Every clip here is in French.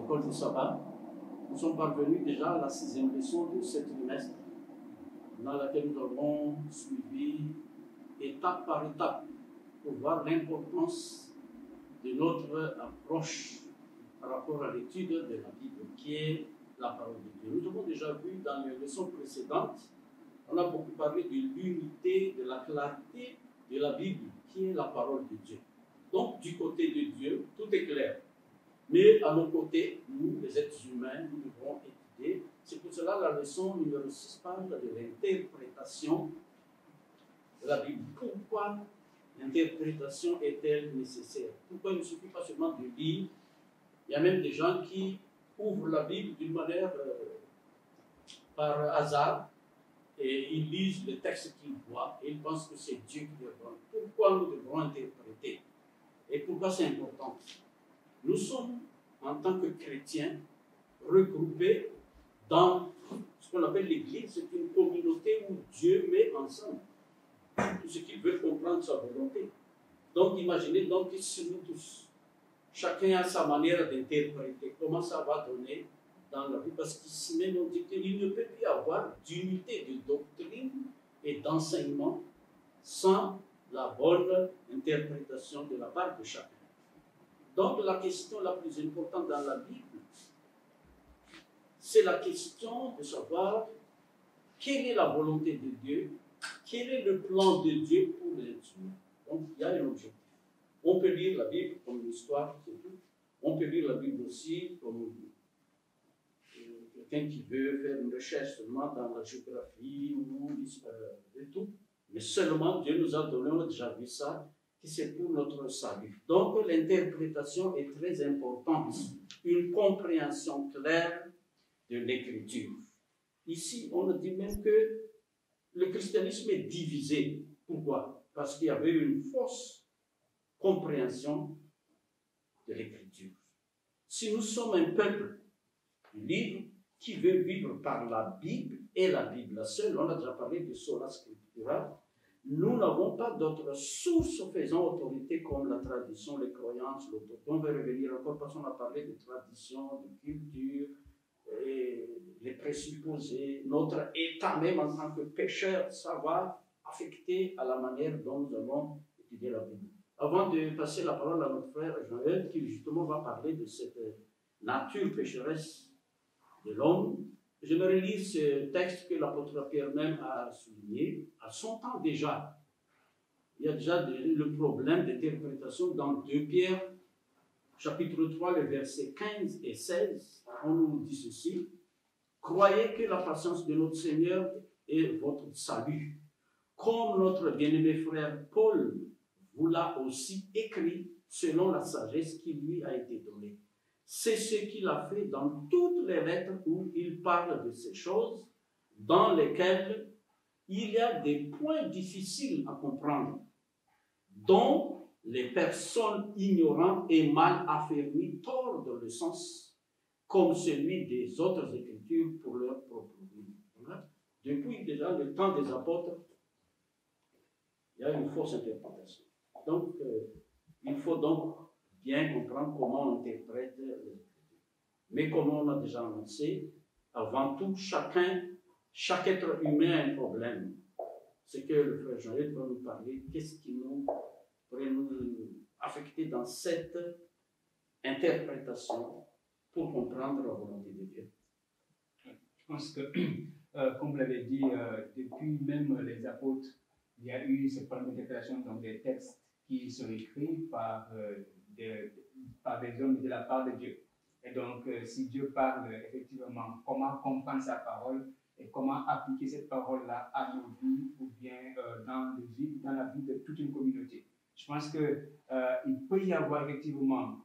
l'école du sabbat. Nous sommes parvenus déjà à la 6e leçon de ce trimestre, dans laquelle nous avons suivi étape par étape pour voir l'importance de notre approche par rapport à l'étude de la Bible, qui est la parole de Dieu. Nous avons déjà vu dans les leçons précédentes, on a beaucoup parlé de l'unité, de la clarté de la Bible, qui est la parole de Dieu. Donc, du côté de Dieu, tout est clair. Mais à nos côtés, nous, les êtres humains, nous devrons étudier. C'est pour cela la leçon numéro 6 parle de l'interprétation de la Bible. Pourquoi l'interprétation est-elle nécessaire? Pourquoi il ne suffit pas seulement de lire? Il y a même des gens qui ouvrent la Bible d'une manière par hasard et ils lisent le texte qu'ils voient et ils pensent que c'est Dieu qui leur donne. Pourquoi nous devons interpréter? Et pourquoi c'est important? Nous sommes, en tant que chrétiens, regroupés dans ce qu'on appelle l'Église. C'est une communauté où Dieu met ensemble tout ce qu'ils veulent comprendre sa volonté. Donc, imaginez donc que si nous tous, chacun a sa manière d'interpréter, comment ça va donner dans la vie. Parce qu'ici même, on dit qu'il ne peut plus y avoir d'unité de doctrine et d'enseignement sans la bonne interprétation de la part de chacun. Donc, la question la plus importante dans la Bible, c'est la question de savoir quelle est la volonté de Dieu, quel est le plan de Dieu pour les humains. Donc, il y a un objectif. On peut lire la Bible comme une histoire, c'est tout. On peut lire la Bible aussi comme quelqu'un qui veut faire une recherche seulement dans la géographie ou l'histoire et tout. Mais seulement Dieu nous a donné, on a déjà vu ça, que c'est pour notre salut. Donc l'interprétation est très importante. Une compréhension claire de l'écriture. Ici, on dit même que le christianisme est divisé. Pourquoi? Parce qu'il y avait une fausse compréhension de l'écriture. Si nous sommes un peuple libre qui veut vivre par la Bible et la Bible seule, on a déjà parlé de sola scriptura, nous n'avons pas d'autres sources faisant autorité comme la tradition, les croyances, l'autorité. On va revenir encore parce qu'on a parlé de tradition, de culture, et les présupposés, notre état même en tant que pécheur, ça va affecter à la manière dont nous allons étudier la Bible. Avant de passer la parole à notre frère Joël, qui justement va parler de cette nature pécheresse de l'homme, j'aimerais lire ce texte que l'apôtre Pierre même a souligné. À son temps déjà, il y a déjà le problème d'interprétation dans 2 Pierre, chapitre 3, les versets 15 et 16. On nous dit ceci: croyez que la patience de notre Seigneur est votre salut. Comme notre bien-aimé frère Paul vous l'a aussi écrit selon la sagesse qui lui a été donnée. C'est ce qu'il a fait dans toutes les lettres où il parle de ces choses, dans lesquelles il y a des points difficiles à comprendre, dont les personnes ignorantes et mal affermies tordent le sens, comme celui des autres Écritures pour leur propre vie. Depuis déjà le temps des apôtres, il y a une fausse interprétation. Donc, il faut donc bien comprendre comment on interprète les Écritures. Mais comme on a déjà annoncé, avant tout, chaque être humain a un problème. C'est que le frère Joël va nous parler, qu'est-ce qui pourrait nous affecter dans cette interprétation pour comprendre la volonté de Dieu. Je pense que, comme vous l'avez dit, depuis même les apôtres, il y a eu cette problème d'interprétation dans des textes qui sont écrits par des hommes de la part de Dieu. Et donc, si Dieu parle effectivement, comment comprendre sa parole et comment appliquer cette parole-là à nos vies ou bien dans la vie de toute une communauté. Je pense qu'il peut y avoir effectivement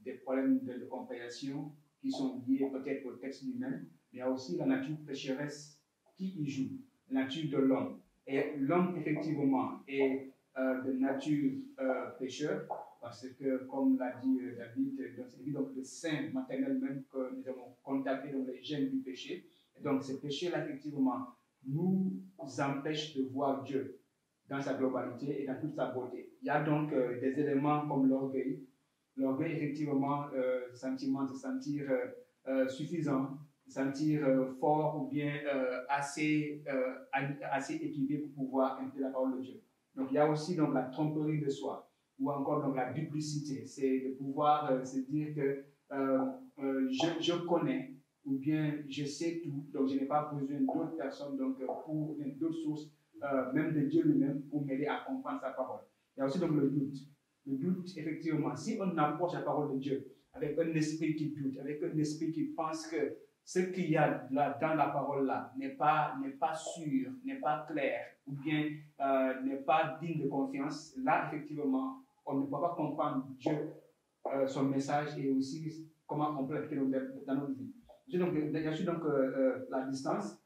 des problèmes de compréhension qui sont liés peut-être au texte lui-même, mais il y a aussi la nature pécheresse qui y joue, la nature de l'homme. Et l'homme, effectivement, est de nature pécheur, parce que, comme l'a dit David, c'est donc le sein maternel même que nous avons contacté dans les gènes du péché. Et donc, ce péché-là, effectivement, nous empêche de voir Dieu dans sa globalité et dans toute sa beauté. Il y a donc des éléments comme l'orgueil, L'orgueil, effectivement, sentiment de sentir suffisant, de sentir fort ou bien assez équipé pour pouvoir écouter la parole de Dieu. Donc, il y a aussi donc, la tromperie de soi, ou encore donc, la duplicité. C'est de pouvoir se dire que je connais, ou bien je sais tout, donc je n'ai pas besoin d'autres personnes, donc pour d'autres sources, même de Dieu lui-même, pour m'aider à comprendre sa parole. Il y a aussi donc le doute. Le doute, effectivement, si on approche la parole de Dieu avec un esprit qui doute, avec un esprit qui pense que ce qu'il y a là, dans la parole-là n'est pas sûr, n'est pas clair, ou bien n'est pas digne de confiance, là, effectivement, on ne peut pas comprendre Dieu, son message et aussi comment on peut l'appliquer dans notre vie. Donc, il y a aussi donc la distance.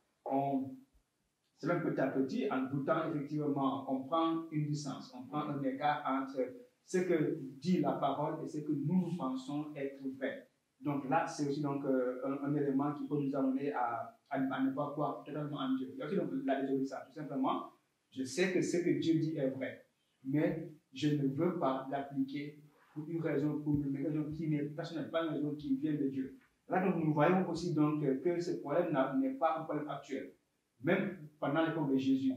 C'est même petit à petit, en doutant, effectivement, on prend une distance, on prend un écart entre ce que dit la parole et ce que nous pensons être vrai. Donc là, c'est aussi donc, un élément qui peut nous amener à ne pas croire totalement en Dieu. Il y a aussi donc la désobéissance. Tout simplement, je sais que ce que Dieu dit est vrai, mais je ne veux pas l'appliquer pour une raison qui n'est personnelle, pas une raison qui vient de Dieu. Là, donc, nous voyons aussi donc, que ce problème n'est pas un problème actuel. Même pendant l'époque de Jésus,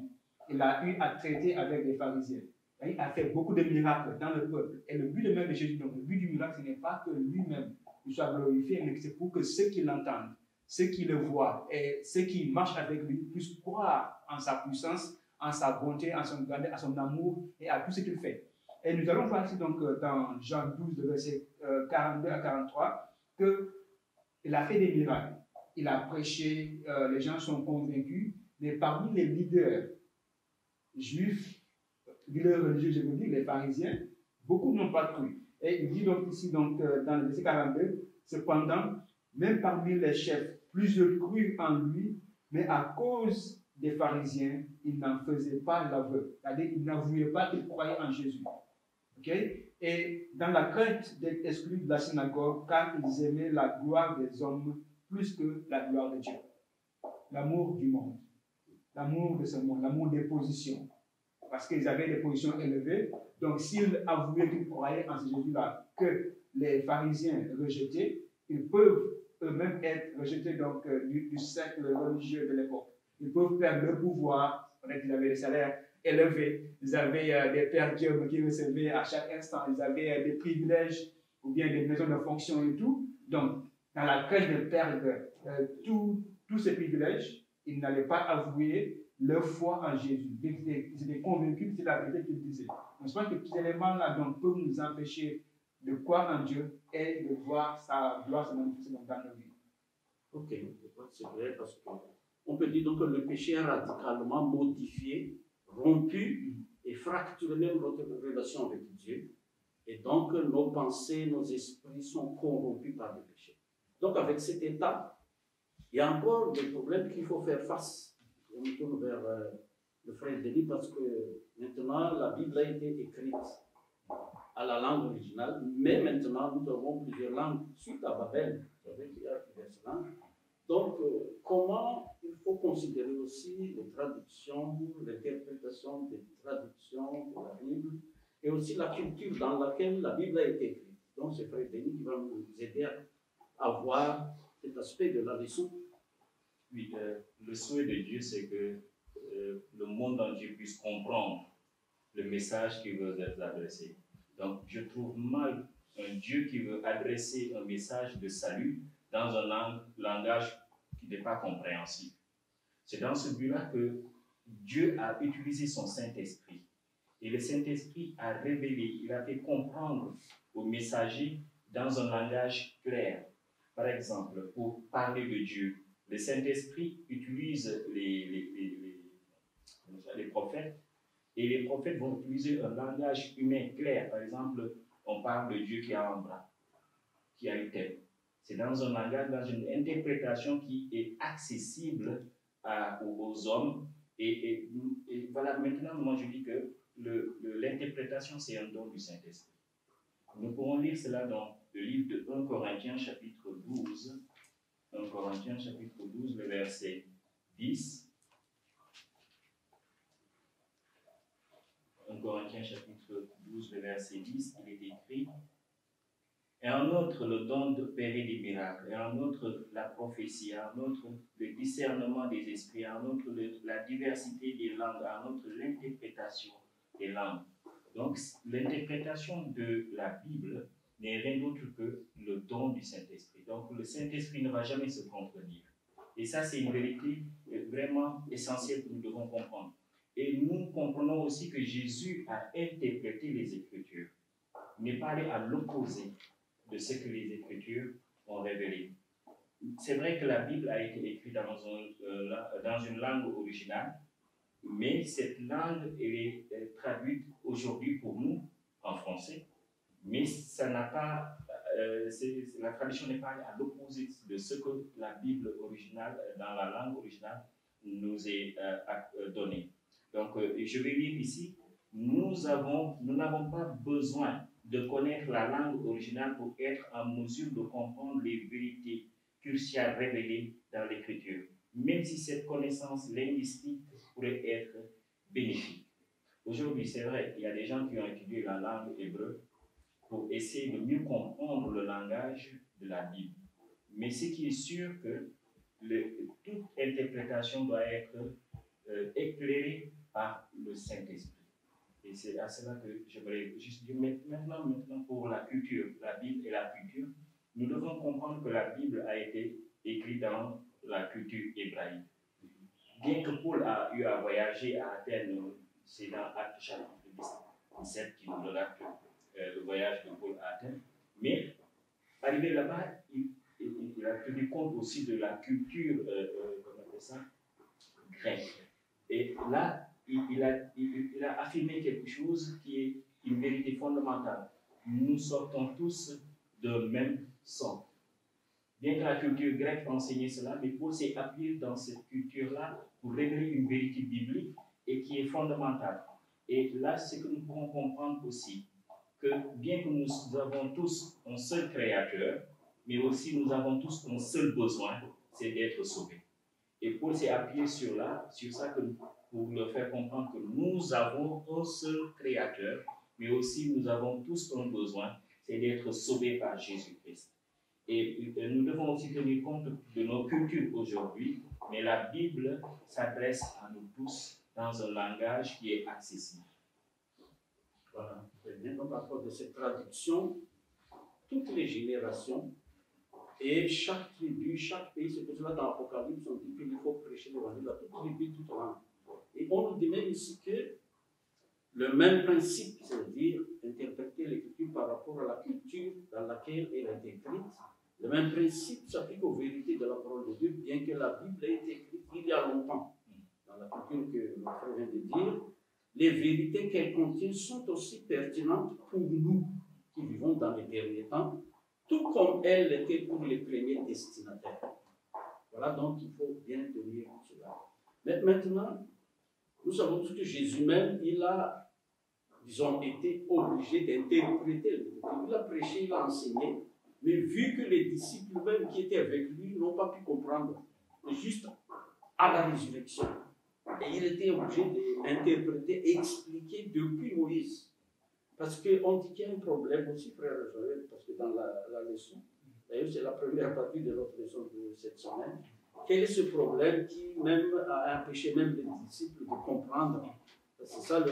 il a eu à traiter avec les pharisiens. Il a fait beaucoup de miracles dans le peuple. Et le but même de Jésus, donc le but du miracle, ce n'est pas que lui-même soit glorifié, mais c'est pour que ceux qui l'entendent, ceux qui le voient et ceux qui marchent avec lui puissent croire en sa puissance, en sa bonté, en son grandeur, à son amour et à tout ce qu'il fait. Et nous allons voir ici donc dans Jean 12, verset 42 à 43, qu'il a fait des miracles. Il a prêché, les gens sont convaincus, mais parmi les leaders juifs, leaders religieux, je veux dire, les pharisiens, beaucoup n'ont pas cru. Et il dit donc ici, donc, dans le verset 42, cependant, même parmi les chefs, plusieurs crurent en lui, mais à cause des pharisiens, ils n'en faisaient pas l'aveu. C'est-à-dire qu'ils n'avouaient pas qu'ils croyaient en Jésus. Okay? Et dans la crainte d'être exclus de la synagogue, car ils aimaient la gloire des hommes plus que la gloire de Dieu. L'amour du monde, l'amour de ce monde, l'amour des positions. Parce qu'ils avaient des positions élevées. Donc, s'ils avouaient qu'ils croyaient en ce Jésus-là, que les pharisiens rejetaient, ils peuvent eux-mêmes être rejetés donc, du cercle religieux de l'époque. Ils peuvent perdre le pouvoir. Ils avaient des salaires élevés, ils avaient des pères Dieu qui recevaient à chaque instant, ils avaient des privilèges ou bien des maisons de fonction et tout. Donc, dans la crainte de perdre tous ces privilèges, ils n'allaient pas avouer leur foi en Jésus. Ils étaient convaincus que c'est la vérité qu'ils disaient. Donc, je pense que ces éléments-là peuvent nous empêcher de croire en Dieu et de voir sa gloire se manifester dans nos vies. Ok, c'est vrai parce qu'on peut dire donc que le péché est radicalement modifié, rompu et fracturé même notre relation avec Dieu. Et donc, nos pensées, nos esprits sont corrompus par le péché. Donc, avec cet état, il y a encore des problèmes qu'il faut faire face. On me tourne vers le frère Denis parce que maintenant, la Bible a été écrite à la langue originale, mais maintenant, nous avons plusieurs langues suite à Babel. Vous savez qu'il y a diverses langues. Donc, comment il faut considérer aussi les traductions, l'interprétation des traductions de la Bible et aussi la culture dans laquelle la Bible a été écrite. Donc, c'est Frère Denis qui va nous aider à voir cet aspect de la leçon. Oui, le souhait de Dieu, c'est que le monde entier puisse comprendre le message qu'il veut adresser. Donc, je trouve mal un Dieu qui veut adresser un message de salut dans un langage qui n'est pas compréhensible. C'est dans ce but-là que Dieu a utilisé son Saint-Esprit. Et le Saint-Esprit a révélé, il a fait comprendre aux messagers dans un langage clair. Par exemple, pour parler de Dieu, le Saint-Esprit utilise les prophètes, et les prophètes vont utiliser un langage humain clair. Par exemple, on parle de Dieu qui a un bras, qui a une tête. C'est dans un langage, dans une interprétation qui est accessible aux hommes. Et voilà, maintenant, moi je dis que l'interprétation, c'est un don du Saint-Esprit. Nous pourrons lire cela dans le livre de 1 Corinthiens, chapitre 12. 1 Corinthiens, chapitre 12, le verset 10. 1 Corinthiens, chapitre 12, le verset 10, il est écrit: et un autre le don d'opérer des miracles, et un autre la prophétie, un autre le discernement des esprits, un autre la diversité des langues, un autre l'interprétation des langues. Donc, l'interprétation de la Bible n'est rien d'autre que le don du Saint-Esprit. Donc, le Saint-Esprit ne va jamais se contredire. Et ça, c'est une vérité vraiment essentielle que nous devons comprendre. Et nous comprenons aussi que Jésus a interprété les Écritures. Il n'est pas allé à l'opposé de ce que les Écritures ont révélé. C'est vrai que la Bible a été écrite dans une langue originale, mais cette langue est traduite aujourd'hui pour nous en français, mais ça n'a pas, la traduction n'est pas à l'opposé de ce que la Bible originale, dans la langue originale, nous est donnée. Donc, je vais lire ici, nous n'avons pas besoin de connaître la langue originale pour être en mesure de comprendre les vérités cruciales révélées dans l'Écriture, même si cette connaissance linguistique pourrait être bénéfique. Aujourd'hui, c'est vrai, il y a des gens qui ont étudié la langue hébreu pour essayer de mieux comprendre le langage de la Bible. Mais ce qui est sûr que toute interprétation doit être éclairée par le Saint-Esprit. Et c'est à cela que je voudrais juste dire maintenant pour la culture, la Bible et la culture, nous devons comprendre que la Bible a été écrite dans la culture hébraïque. Bien que Paul a eu à voyager à Athènes, c'est dans Actes chapitre 17 qui nous relate le voyage de Paul à Athènes, mais arrivé là-bas, il a tenu compte aussi de la culture, comment on appelle ça, grecque. Et là, il a affirmé quelque chose qui est une vérité fondamentale. Nous sortons tous de même sang. Bien que la culture grecque enseignait cela, mais Paul s'est appuyé dans cette culture-là pour révéler une vérité biblique et qui est fondamentale. Et là, c'est que nous pouvons comprendre aussi que bien que nous avons tous un seul Créateur, mais aussi nous avons tous un seul besoin, c'est d'être sauvés. Et Paul s'est appuyé sur ça pour leur faire comprendre que nous avons un seul Créateur, mais aussi nous avons tous un besoin, c'est d'être sauvés par Jésus-Christ. Et nous devons aussi tenir compte de nos cultures aujourd'hui, mais la Bible s'adresse à nous tous dans un langage qui est accessible. Voilà. Et bien, donc, à cause de cette traduction, toutes les générations et chaque tribu, chaque pays, c'est pour cela dans l'Apocalypse, on dit qu'il faut prêcher l'évangile à toute tribu, toute langue. Et on nous dit même ici que le même principe, c'est-à-dire interpréter l'Écriture par rapport à la culture dans laquelle elle a été écrite, le même principe s'applique aux vérités de la parole de Dieu, bien que la Bible ait été écrite il y a longtemps. Dans la culture que mon frère vient de dire, les vérités qu'elle contient sont aussi pertinentes pour nous qui vivons dans les derniers temps, tout comme elles l'étaient pour les premiers destinataires. Voilà, donc il faut bien tenir cela. Mais maintenant, nous savons tous que Jésus même, il a, disons, été obligé d'interpréter l'Écriture. Il a prêché, il a enseigné, mais vu que les disciples même qui étaient avec lui n'ont pas pu comprendre, juste à la résurrection. Et il était obligé d'interpréter et expliquer depuis Moïse. Parce qu'on dit qu'il y a un problème aussi, frère Joël, parce que dans la leçon, d'ailleurs c'est la première partie de notre leçon de cette semaine, quel est ce problème qui même a empêché même les disciples de comprendre? C'est ça,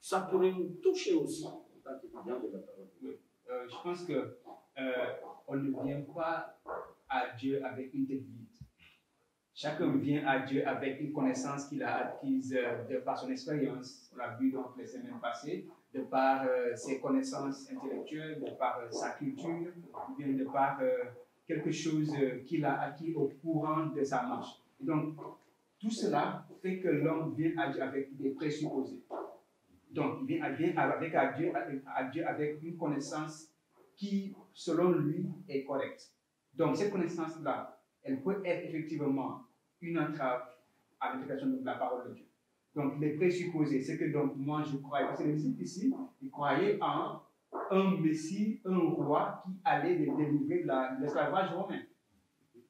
ça pourrait nous toucher aussi en tant qu'étudiants de la parole. Je pense qu'on ne vient pas à Dieu avec une tête vide. Chacun vient à Dieu avec une connaissance qu'il a acquise de par son expérience. On l'a vu dans les semaines passées, de par ses connaissances intellectuelles, de par sa culture, ou bien de par quelque chose qu'il a acquis au courant de sa marche. Et donc, tout cela fait que l'homme vient à Dieu avec des présupposés. Donc, il vient à Dieu avec une connaissance qui, selon lui, est correcte. Donc, cette connaissance-là, elle peut être effectivement une entrave à l'application de la parole de Dieu. Donc, les présupposés, c'est que donc, moi je croyais, parce que les disciples ici, ils croyaient en un Messie, un roi qui allait les délivrer de l'esclavage romain.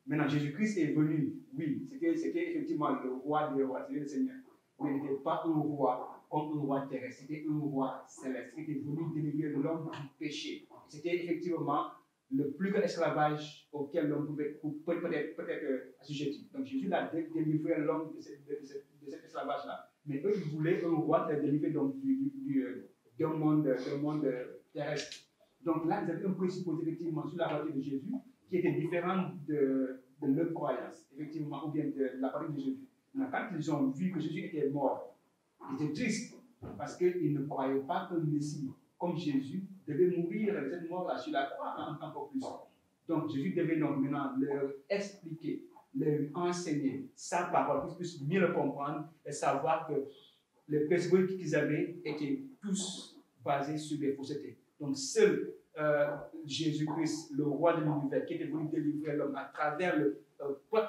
Maintenant, Jésus-Christ est venu, oui, c'était effectivement le roi des rois, c'était le Seigneur. mais il n'était pas un roi comme un roi terrestre, c'était un roi céleste qui était venu délivrer l'homme du péché. C'était effectivement le plus grand esclavage auquel l'homme pouvait peut-être assujetti. Donc Jésus a délivré l'homme de cet esclavage-là. Mais eux, ils voulaient un roi qui les délivrer d'un monde terrestre. Donc là, ils avaient un présupposé effectivement sur la parole de Jésus qui était différent de leur croyance, effectivement, ou bien de la parole de Jésus. Mais quand ils ont vu que Jésus était mort, ils étaient tristes parce qu'ils ne croyaient pas qu'un Messie comme Jésus devait mourir cette mort-là sur la croix encore plus. Donc Jésus devait donc maintenant leur expliquer, leur enseigner sa parole, qu'ils puissent mieux le comprendre et savoir que les principes qu'ils avaient étaient tous basés sur des faussetés. Donc seul Jésus-Christ, le roi de l'univers, qui était venu délivrer l'homme à travers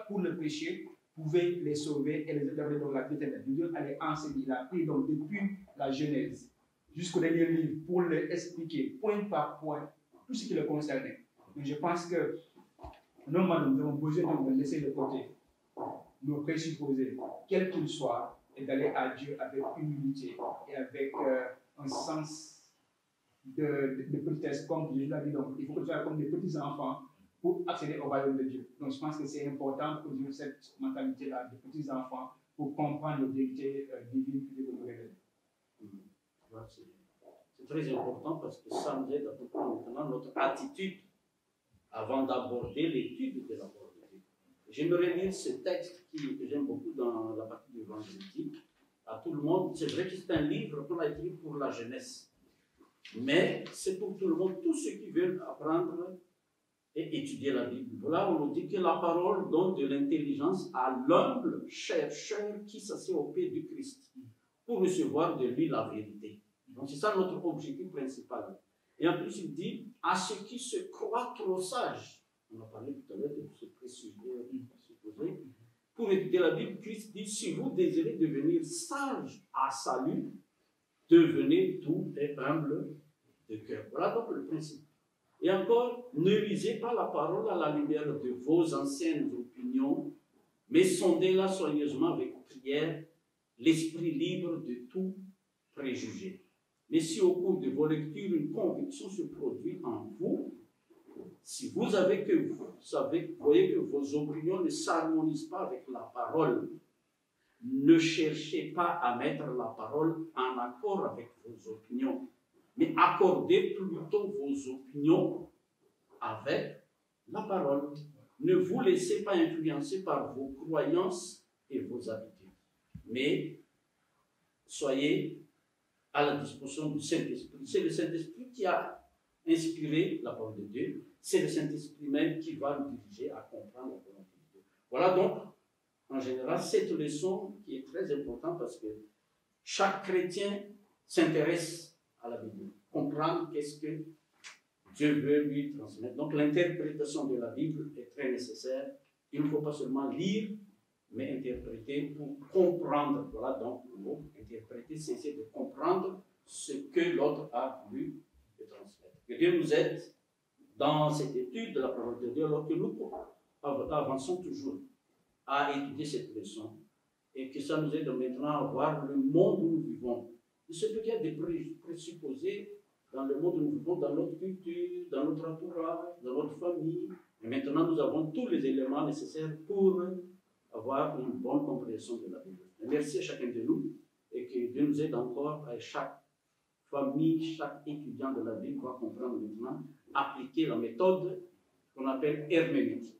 pour le péché, pouvait les sauver et les établir dans la vie éternelle. Dieu allait enseigner. Il a pris donc depuis la Genèse jusqu'au dernier livre pour leur expliquer point par point tout ce qui le concernait. Donc je pense que normalement nous avons besoin donc de laisser de côté nos présupposés, quels qu'ils soient, et d'aller à Dieu avec humilité et avec un sens de petitesse, comme Jésus l'a dit. Donc il faut que tu sois comme des petits enfants pour accéder au royaume de Dieu. Donc je pense que c'est important pour Dieu cette mentalité-là de petits enfants pour comprendre les vérités divines que Dieu veut nous révéler. C'est très important parce que ça nous aide à comprendre maintenant notre attitude avant d'aborder l'étude de la parole de Dieu. J'aimerais lire ce texte que j'aime beaucoup dans la partie du vendredi à tout le monde. C'est vrai que c'est un livre qu'on a écrit pour la jeunesse, mais c'est pour tout le monde, tous ceux qui veulent apprendre et étudier la Bible. Là, on nous dit que la parole donne de l'intelligence à l'humble chercheur qui s'assied au pied du Christ pour recevoir de lui la vérité. Donc c'est ça notre objectif principal. Et en plus, il dit à ceux qui se croient trop sages. On a parlé tout à l'heure de ce présupposé. Pour étudier la Bible, Christ dit si vous désirez devenir sage à salut, devenez doux et humble de cœur. Voilà donc le principe. Et encore, ne lisez pas la parole à la lumière de vos anciennes opinions, mais sondez-la soigneusement avec prière, l'esprit libre de tout préjugé. Mais si au cours de vos lectures, une conviction se produit en vous, si vous voyez que vos opinions ne s'harmonisent pas avec la parole, ne cherchez pas à mettre la parole en accord avec vos opinions, mais accordez plutôt vos opinions avec la parole. Ne vous laissez pas influencer par vos croyances et vos habitudes, mais soyez à la disposition du Saint-Esprit. C'est le Saint-Esprit qui a inspiré la parole de Dieu. C'est le Saint-Esprit même qui va nous diriger à comprendre la volonté de Dieu. Voilà donc, en général, cette leçon qui est très importante parce que chaque chrétien s'intéresse à la Bible, comprendre qu'est-ce que Dieu veut lui transmettre. Donc l'interprétation de la Bible est très nécessaire. Il ne faut pas seulement lire, mais interpréter pour comprendre. Voilà donc le mot interpréter, c'est essayer de comprendre ce que l'autre a voulu transmettre. Que Dieu nous aide dans cette étude de la parole de Dieu, alors que nous avançons toujours à étudier cette leçon et que ça nous aide maintenant à voir le monde où nous vivons. Il se peut qu'il y a des présupposés dans le monde où nous vivons, dans notre culture, dans notre entourage, dans notre famille. Et maintenant, nous avons tous les éléments nécessaires pour avoir une bonne compréhension de la Bible. Et merci à chacun de nous et que Dieu nous aide encore à chaque famille, chaque étudiant de la Bible va comprendre maintenant, appliquer la méthode qu'on appelle herméneutique.